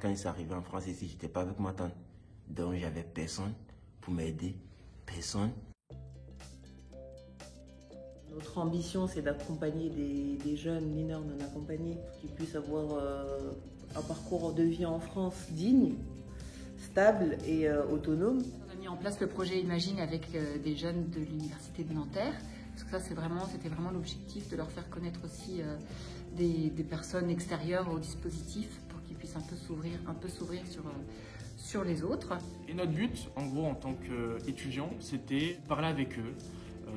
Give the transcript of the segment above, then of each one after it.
quand ils sont arrivés en France ici, j'étais pas avec ma tante. Donc j'avais personne pour m'aider, personne. Notre ambition, c'est d'accompagner des jeunes mineurs non accompagnés pour qu'ils puissent avoir un parcours de vie en France digne, stable et autonome. On a mis en place le projet Imagine avec des jeunes de l'université de Nanterre, parce que ça c'était vraiment l'objectif de leur faire connaître aussi des personnes extérieures au dispositif pour qu'ils puissent un peu s'ouvrir sur les autres. Et notre but, en gros, en tant qu'étudiants, c'était de parler avec eux,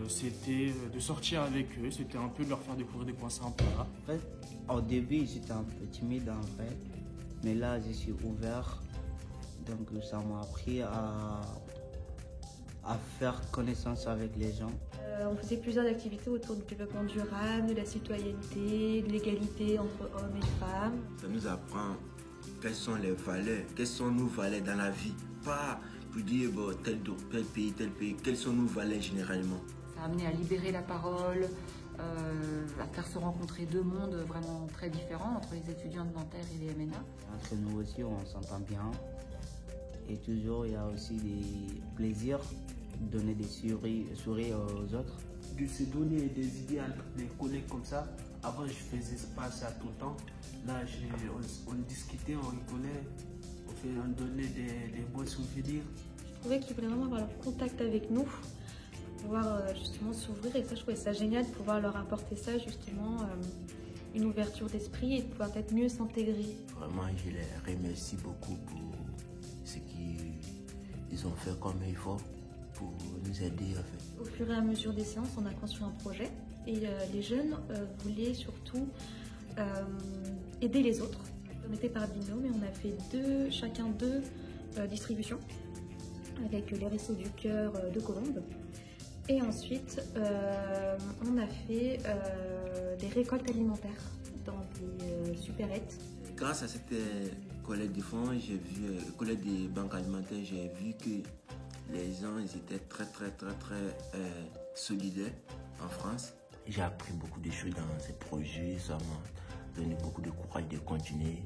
c'était de sortir avec eux, c'était un peu de leur faire découvrir des coins sympas. En fait, au début, j'étais un peu timide en vrai, mais là, je suis ouvert. Donc, ça m'a appris à faire connaissance avec les gens. On faisait plusieurs activités autour du développement durable, de la citoyenneté, de l'égalité entre hommes et femmes. Ça nous apprend quelles sont les valeurs, quelles sont nos valeurs dans la vie. Pas pour dire bon, tel pays, quelles sont nos valeurs généralement. Ça a amené à libérer la parole, à faire se rencontrer deux mondes vraiment très différents entre les étudiants de Nanterre et les MNA. Entre nous aussi, on s'entend bien. Et toujours, il y a aussi des plaisirs, donner des sourires aux autres. De se donner des idées entre les collègues comme ça. Avant, je faisais pas ça tout le temps. Là, on discutait, on rigolait, on donnait des bons souvenirs. Je trouvais qu'ils voulaient vraiment avoir leur contact avec nous, pouvoir justement s'ouvrir. Et ça, je trouvais ça génial de pouvoir leur apporter ça, justement, une ouverture d'esprit et de pouvoir peut-être mieux s'intégrer. Vraiment, je les remercie beaucoup pour ce qu'ils ont fait comme effort pour nous aider en fait. Au fur et à mesure des séances, on a construit un projet et les jeunes voulaient surtout aider les autres. On était par binôme et on a fait chacun deux distributions avec les Restos du Cœur de Colombes. Et ensuite, on a fait des récoltes alimentaires dans des supérettes. Grâce à cette collecte de fonds, collecte des banques alimentaires, j'ai vu que les gens ils étaient très solidaires en France. J'ai appris beaucoup de choses dans ces projets, ça m'a donné beaucoup de courage de continuer.